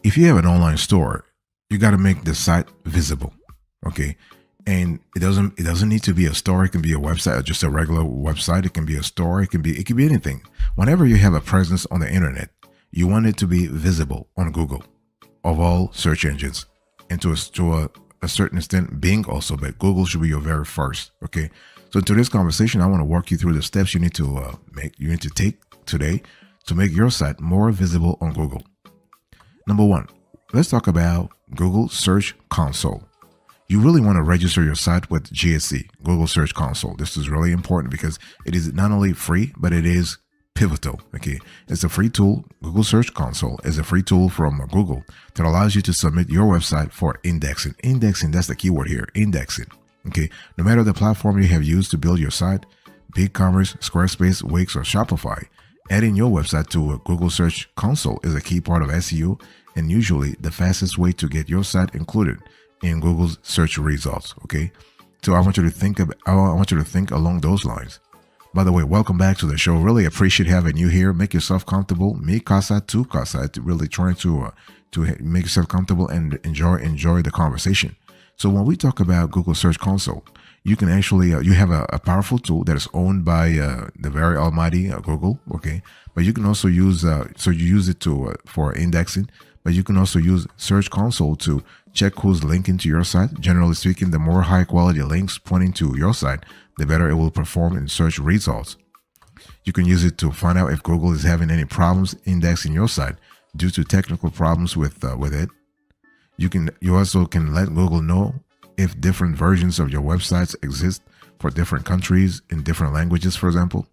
if you have an online store, you got to make the site visible. Okay. And it doesn't need to be a store. It can be a website or just a regular website. It can be a store. It can be anything. Whenever you have a presence on the internet, you want it to be visible on Google of all search engines, and to a certain extent Bing also, but Google should be your very first. Okay. So in today's conversation, I want to walk you through the steps you need to take today to make your site more visible on Google. Number one, let's talk about Google Search Console. You really want to register your site with GSC, Google Search Console. This is really important because it is not only free, but it is pivotal. Okay, it's a free tool. Google Search Console is a free tool from Google that allows you to submit your website for indexing. Indexing, that's the keyword here, indexing. Okay, no matter the platform you have used to build your site, BigCommerce, Squarespace, Wix, or Shopify, adding your website to a Google Search Console is a key part of SEO and usually the fastest way to get your site included in Google's search results. Okay, so I want you to think along those lines. By the way, welcome back to the show. Really appreciate having you here. Make yourself comfortable. Me casa tu casa. Really trying to make yourself comfortable and enjoy the conversation. So when we talk about Google Search Console, you can actually you have a powerful tool that is owned by the very almighty Google. Okay, but you can also use so you use it for indexing. But you can also use Search Console to check who's linking to your site. Generally speaking, the more high quality links pointing to your site, the better it will perform in search results. You can use it to find out if Google is having any problems indexing your site due to technical problems with it. You also can let Google know if different versions of your websites exist for different countries in different languages, for example.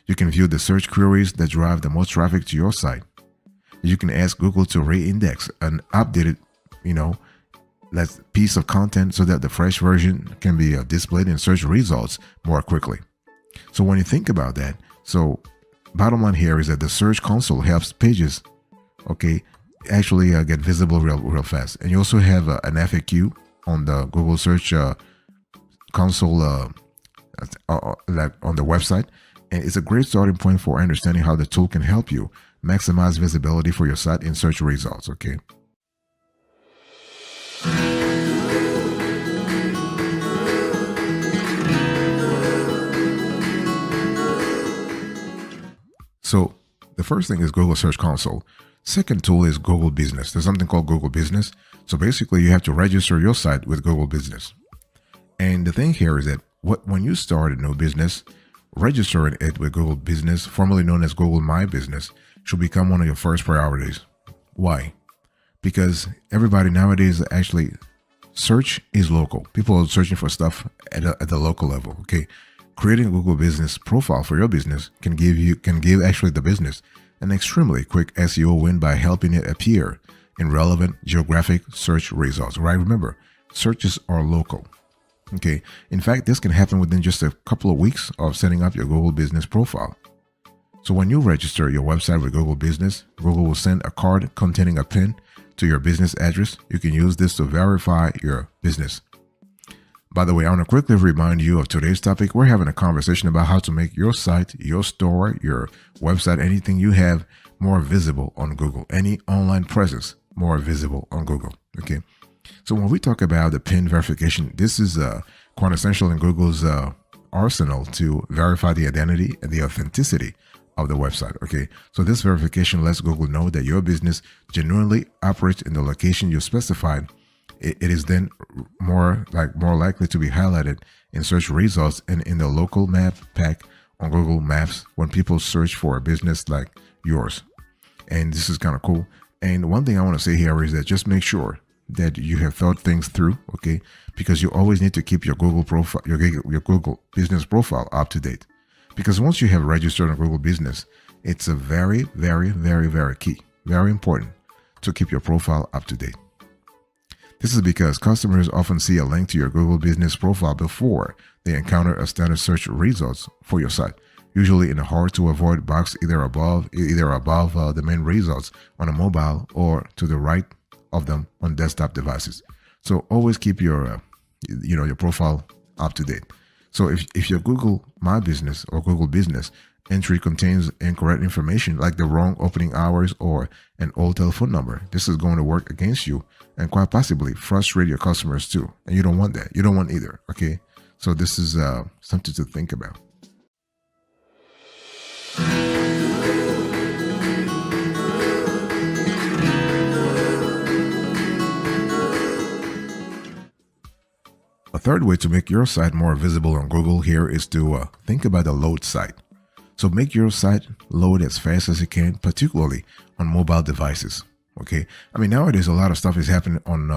You can view the search queries that drive the most traffic to your site. You can ask Google to re-index an updated, that piece of content so that the fresh version can be displayed in search results more quickly. So when you think about that, so bottom line here is that the Search Console helps pages, actually get visible real fast. And you also have an FAQ on the Google Search Console, like on the website, and it's a great starting point for understanding how the tool can help you maximize visibility for your site in search results. Okay. So the first thing is Google Search Console. Second tool is Google Business. There's something called Google Business. So basically you have to register your site with Google Business. And the thing here is that when you start a new business, registering it with Google Business, formerly known as Google My Business, should become one of your first priorities. Why? Because everybody nowadays actually search is local. People are searching for stuff at the local level. Okay, creating a Google Business profile for your business can give actually the business an extremely quick SEO win by helping it appear in relevant geographic search results. Right? Remember, searches are local. Okay. In fact, this can happen within just a couple of weeks of setting up your Google Business profile. So when you register your website with Google Business, Google will send a card containing a PIN to your business address. You can use this to verify your business. By the way, I want to quickly remind you of today's topic. We're having a conversation about how to make your site, your store, your website, anything you have more visible on Google, any online presence more visible on Google. Okay. So when we talk about the PIN verification, this is quite essential in Google's arsenal to verify the identity and the authenticity of the website. Okay, so this verification lets Google know that your business genuinely operates in the location you specified. It is then more likely to be highlighted in search results and in the local map pack on Google Maps when people search for a business like yours. And this is kind of cool. And one thing I want to say here is that just make sure that you have thought things through, okay? Because you always need to keep your Google profile, your Google Business profile up to date. Because once you have registered on Google Business, it's a very, very, very, very key, very important to keep your profile up to date. This is because customers often see a link to your Google Business profile before they encounter a standard search results for your site, usually in a hard to avoid box either above the main results on a mobile or to the right of them on desktop devices. So always keep your profile up to date. So if your Google My Business or Google Business entry contains incorrect information like the wrong opening hours or an old telephone number, this is going to work against you and quite possibly frustrate your customers too. And you don't want that. You don't want either. Okay. So this is something to think about. A third way to make your site more visible on Google here is to think about the load site. So make your site load as fast as it can, particularly on mobile devices. Okay. I mean, nowadays a lot of stuff is happening on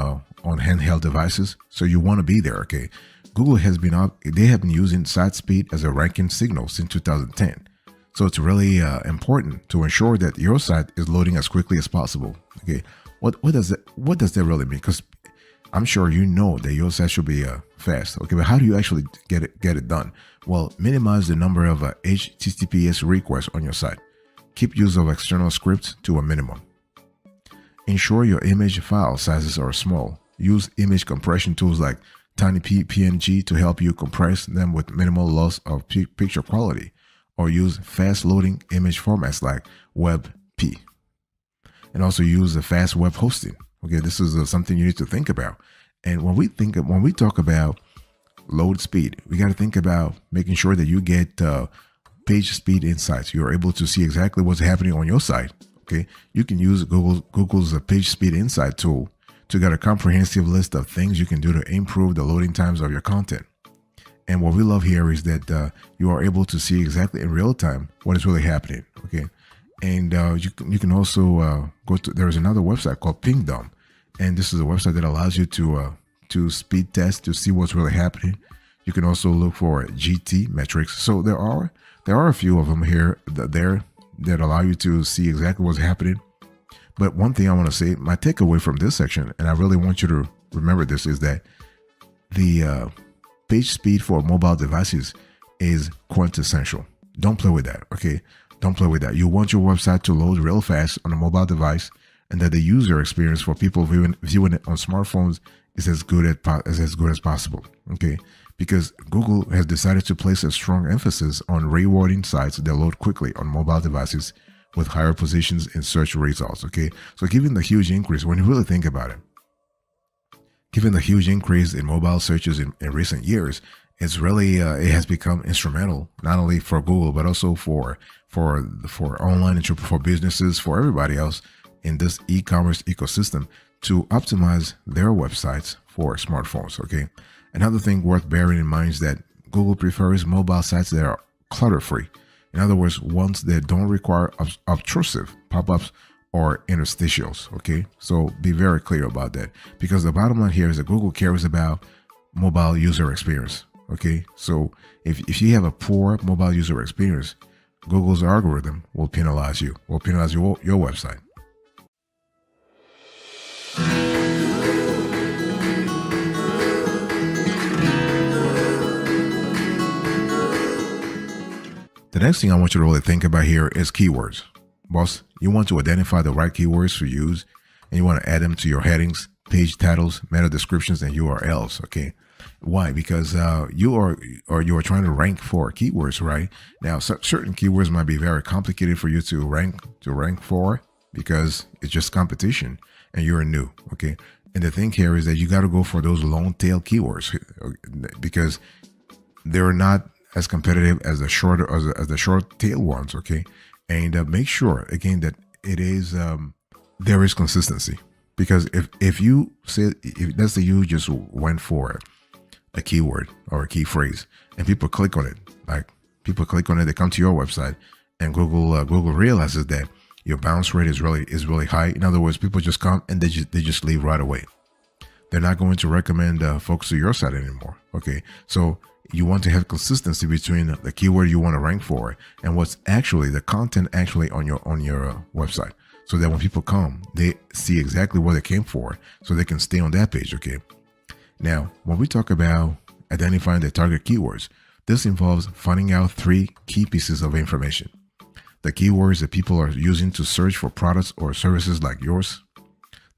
handheld devices, so you want to be there. Okay. Google has been they have been using site speed as a ranking signal since 2010. So it's really important to ensure that your site is loading as quickly as possible. Okay. What does that really mean? Because I'm sure you know that your site should be fast. Okay, but how do you actually get it done? Well, minimize the number of HTTPS requests on your site. Keep use of external scripts to a minimum. Ensure your image file sizes are small. Use image compression tools like TinyPNG to help you compress them with minimal loss of picture quality, or use fast loading image formats like WebP. And also use the fast web hosting. Okay, this is something you need to think about. And when we talk about load speed, we got to think about making sure that you get page speed insights. You're able to see exactly what's happening on your site. Okay, you can use Google's page speed insight tool to get a comprehensive list of things you can do to improve the loading times of your content. And what we love here is that you are able to see exactly in real time what is really happening. Okay. And you can also go to, there is another website called Pingdom, and this is a website that allows you to speed test to see what's really happening. You can also look for GT metrics. So there are a few of them here that allow you to see exactly what's happening. But one thing I want to say, my takeaway from this section, and I really want you to remember this, is that the page speed for mobile devices is quintessential. Don't play with that. Okay. Don't play with that. You want your website to load real fast on a mobile device, and that the user experience for people viewing it on smartphones is as good as possible. Okay, because Google has decided to place a strong emphasis on rewarding sites that load quickly on mobile devices with higher positions in search results. Okay, so given the huge increase, when you really think about it, given the huge increase in mobile searches in recent years, it's really it has become instrumental not only for Google but also for online and for businesses, for everybody else in this e-commerce ecosystem to optimize their websites for smartphones. Okay, another thing worth bearing in mind is that Google prefers mobile sites that are clutter-free. In other words, ones that don't require obtrusive pop-ups or interstitials. Okay, so be very clear about that, because the bottom line here is that Google cares about mobile user experience. Okay, so if you have a poor mobile user experience, Google's algorithm will penalize your website. The next thing I want you to really think about here is keywords. Boss, you want to identify the right keywords to use, and you want to add them to your headings, page titles, meta descriptions, and URLs. Okay. Why? Because you are trying to rank for keywords, right? Now, certain keywords might be very complicated for you to rank for because it's just competition and you're new. Okay. And the thing here is that you got to go for those long tail keywords because they're not as competitive as the short tail ones. Okay. And make sure again that it is there is consistency, because if let's say you just went for a keyword or a key phrase and people click on it, they come to your website, and Google realizes that your bounce rate is really high. In other words, people just come and they just leave right away. They're not going to recommend folks to your site anymore. Okay, so you want to have consistency between the keyword you want to rank for and what's actually the content actually on your website, so that when people come, they see exactly what they came for, so they can stay on that page. Okay. Now, when we talk about identifying the target keywords, this involves finding out 3 key pieces of information: the keywords that people are using to search for products or services like yours,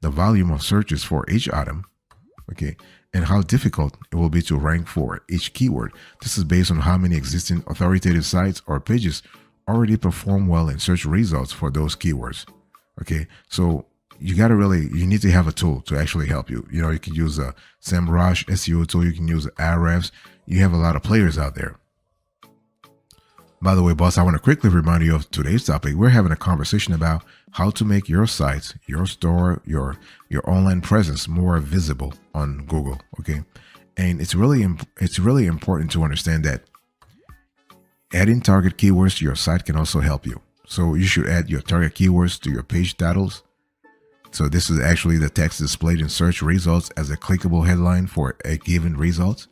the volume of searches for each item, okay, and how difficult it will be to rank for each keyword. This is based on how many existing authoritative sites or pages already perform well in search results for those keywords. Okay, so you need to have a tool to actually help you. You know, you can use a SEMrush SEO tool, you can use Ahrefs. You have a lot of players out there. By the way, boss, I want to quickly remind you of today's topic. We're having a conversation about how to make your sites, your store, your online presence more visible on Google. Okay, and it's really important to understand that adding target keywords to your site can also help you. So you should add your target keywords to your page titles. So this is actually the text displayed in search results as a clickable headline for a given result.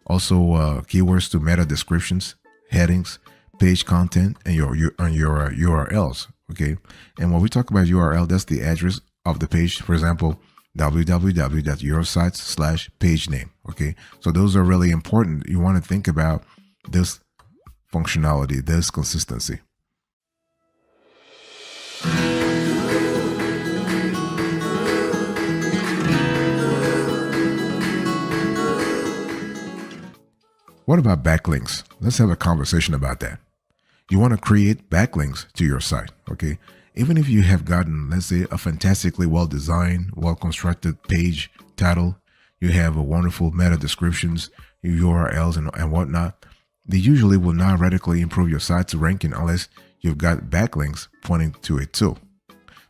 Also, keywords to meta descriptions, headings, page content, and your URLs. Okay, and when we talk about URL, that's the address of the page. For example, www.yoursites/pagename. Okay, so those are really important. You want to think about this functionality, this consistency. What about backlinks? Let's have a conversation about that. You want to create backlinks to your site, okay? Even if you have gotten, let's say, a fantastically well-designed, well-constructed page title, you have a wonderful meta descriptions, your URLs and whatnot, they usually will not radically improve your site's ranking unless you've got backlinks pointing to it too.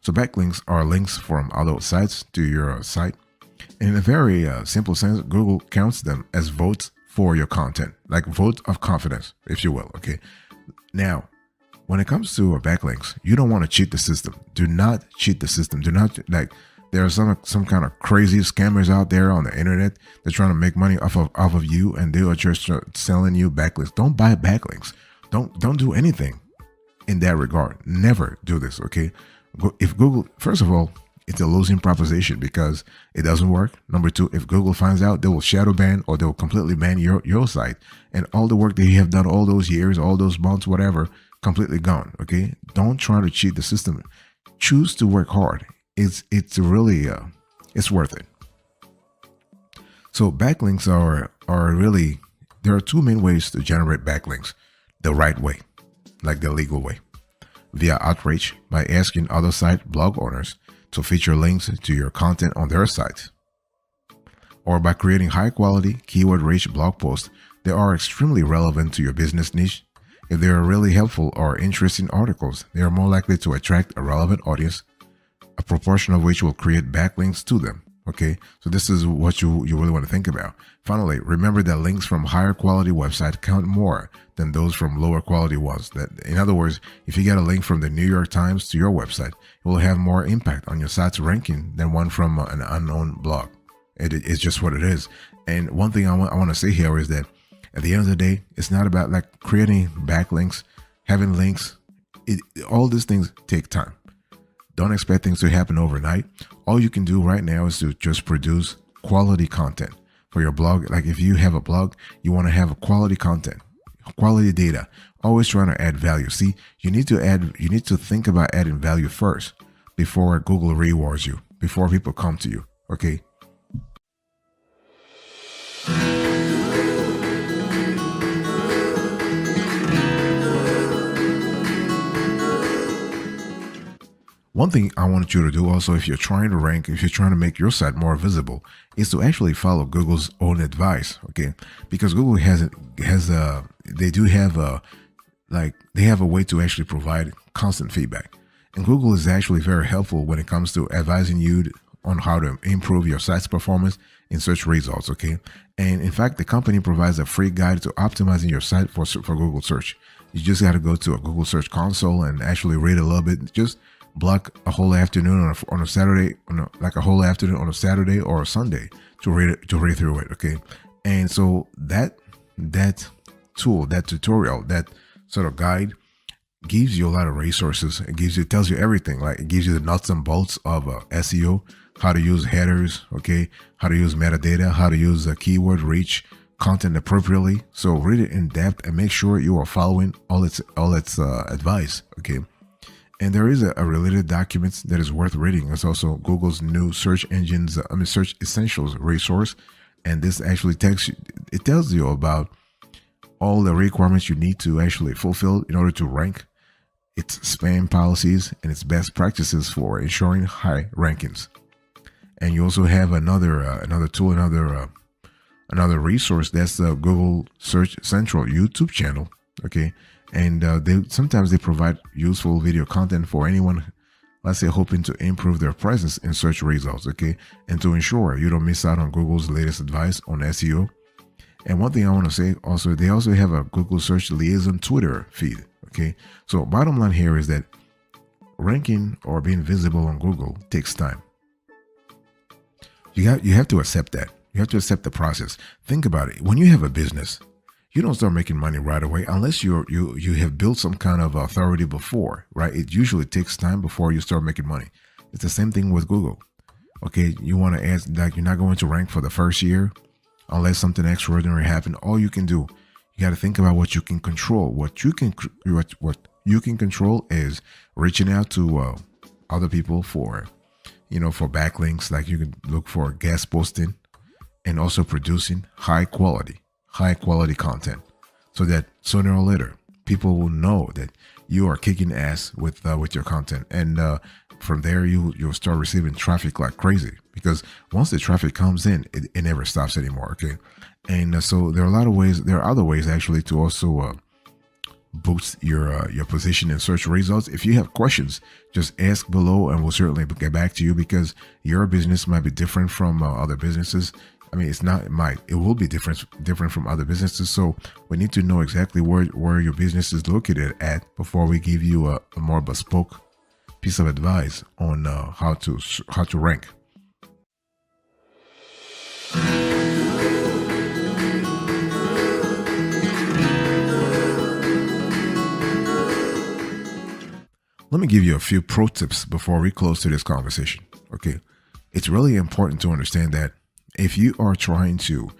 So backlinks are links from other sites to your site. In a very simple sense, Google counts them as votes for your content, like vote of confidence, if you will. Okay. Now, when it comes to backlinks, you don't want to cheat the system. Do not cheat the system. Do not, like, there are some kind of crazy scammers out there on the internet. They're trying to make money off of you, and they are just selling you backlinks. Don't buy backlinks. Don't do anything in that regard. Never do this. Okay. If Google, first of all, it's a losing proposition because it doesn't work. Number two, if Google finds out, they will shadow ban or they will completely ban your site, and all the work that you have done all those years, all those months, whatever, completely gone. Okay. Don't try to cheat the system. Choose to work hard. It's really it's worth it. So backlinks are really, there are two main ways to generate backlinks the right way, like the legal way, via outreach by asking other site blog owners to feature links to your content on their sites, or by creating high quality keyword rich blog posts that are extremely relevant to your business niche. If they are really helpful or interesting articles, they are more likely to attract a relevant audience, a proportion of which will create backlinks to them. Okay, so this is what you really want to think about. Finally, remember that links from higher quality websites count more than those from lower quality ones. That, in other words, if you get a link from the New York Times to your website, it will have more impact on your site's ranking than one from an unknown blog. It's just what it is. And one thing I want to say here is that at the end of the day, it's not about like creating backlinks, having links. All these things take time. Don't expect things to happen overnight. All you can do right now is to just produce quality content for your blog. Like if you have a blog, you want to have a quality content, quality data, always trying to add value. See, you need to think about adding value first before Google rewards you, before people come to you. Okay. One thing I want you to do also, if you're trying to rank, if you're trying to make your site more visible, is to actually follow Google's own advice, okay? Because Google they have a way to actually provide constant feedback. And Google is actually very helpful when it comes to advising you on how to improve your site's performance in search results, okay? And in fact, the company provides a free guide to optimizing your site for Google search. You just got to go to a Google Search Console and actually read a little bit. Just block a whole afternoon on a Saturday, like a whole afternoon on a Saturday or a Sunday to read through it. Okay. And so that tool, that tutorial, that sort of guide gives you a lot of resources. It tells you everything. Like it gives you the nuts and bolts of SEO, how to use headers, okay, how to use metadata, how to use keyword reach content appropriately. So read it in depth and make sure you are following all its advice. Okay. And there is a related document that is worth reading. It's also Google's new search essentials resource. And this actually tells you about all the requirements you need to actually fulfill in order to rank its spam policies, and its best practices for ensuring high rankings. And you also have another tool, another resource. That's the Google Search Central YouTube channel. Okay, and they sometimes they provide useful video content for anyone, let's say, hoping to improve their presence in search results. Okay, and to ensure you don't miss out on Google's latest advice on SEO. And one thing I want to say also, they also have a Google Search Liaison Twitter feed. Okay, so bottom line here is that ranking or being visible on Google takes time. You have to accept that. You have to accept the process. Think about it. When you have a business, you don't start making money right away unless you have built some kind of authority before, right? It usually takes time before you start making money. It's the same thing with Google. Okay, you want to ask, like, you're not going to rank for the first year unless something extraordinary happened. All you can do, you got to think about what you can control. What you can control is reaching out to other people for backlinks. Like, you can look for guest posting, and also producing high quality content, so that sooner or later people will know that you are kicking ass with your content. And from there, you'll start receiving traffic like crazy, because once the traffic comes in, it never stops anymore. Okay, and so there are other ways actually to also boost your position in search results. If you have questions, just ask below, and we'll certainly get back to you, because your business might be different from other businesses. I mean, it will be different from other businesses. So we need to know exactly where your business is located at before we give you a more bespoke piece of advice on how to rank. Let me give you a few pro tips before we close to this conversation. Okay, it's really important to understand that if you are trying to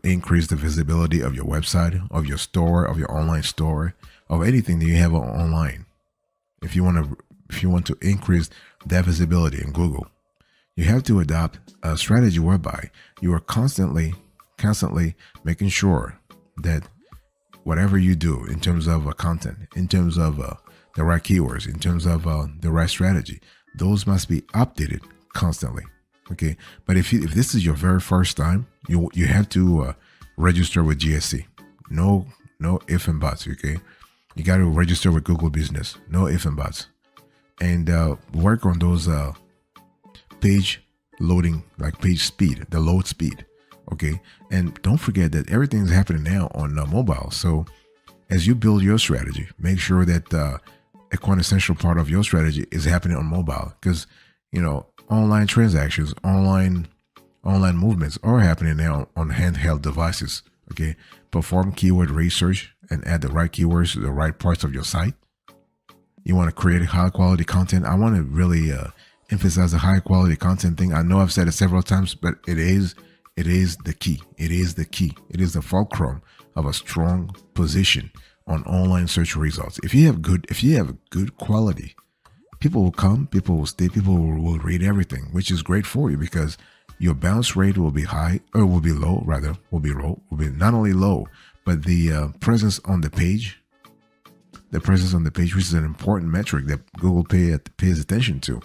increase the visibility of your website, of your store, of your online store, of anything that you have online, if you want to increase that visibility in Google, you have to adopt a strategy whereby you are constantly making sure that whatever you do in terms of content, in terms of the right keywords, in terms of the right strategy, those must be updated constantly. Okay, but if this is your very first time, you have to register with GSC. No if and buts. Okay, you got to register with Google Business. No if and buts, and work on those page loading, like page speed, the load speed. Okay, and don't forget that everything's happening now on mobile. So as you build your strategy, make sure that a quintessential part of your strategy is happening on mobile, because online transactions, online movements are happening now on handheld devices. Okay, perform keyword research and add the right keywords to the right parts of your site. You want to create high quality content. I want to really emphasize the high quality content thing. I know I've said it several times, but it is the key. It is the key. It is the fulcrum of a strong position on online search results. If you have good quality, people will come, people will stay, people will read everything, which is great for you, because your bounce rate will be high, or will be low, rather, will be not only low, but the presence on the page, which is an important metric that Google pays attention to.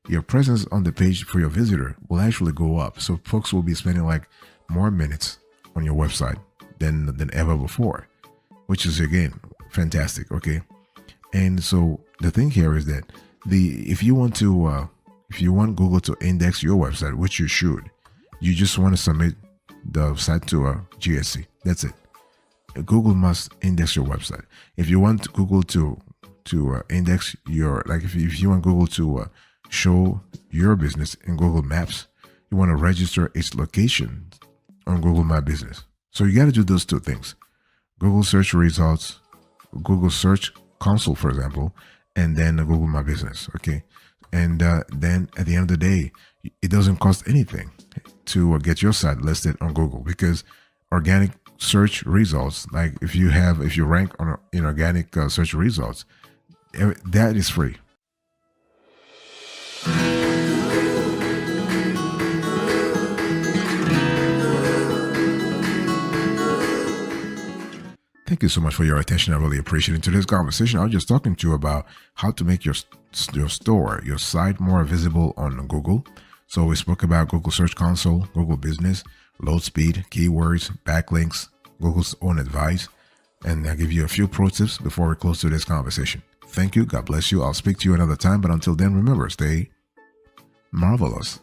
Your presence on the page for your visitor will actually go up. So folks will be spending like more minutes on your website than ever before, which is, again, fantastic. Okay. And so the thing here is that if you want Google to index your website, which you should, you just want to submit the site to a GSC. That's it. Google must index your website. If you want Google to index your, like if you want Google to show your business in Google Maps, you want to register its location on Google My Business. So you got to do those two things: Google search results, Google Search Console, for example, and then Google My Business. Okay. And then at the end of the day, it doesn't cost anything to get your site listed on Google, because organic search results, like if you rank on in organic search results, that is free. Thank thank you so much for your attention. I really appreciate it. In today's conversation, I was just talking to you about how to make your store, your site more visible on Google. So we spoke about Google Search Console, Google Business, load speed, keywords, backlinks, Google's own advice, and I'll give you a few pro tips before we close today's conversation. Thank you. God bless you. I'll speak to you another time. But until then, remember, stay marvelous.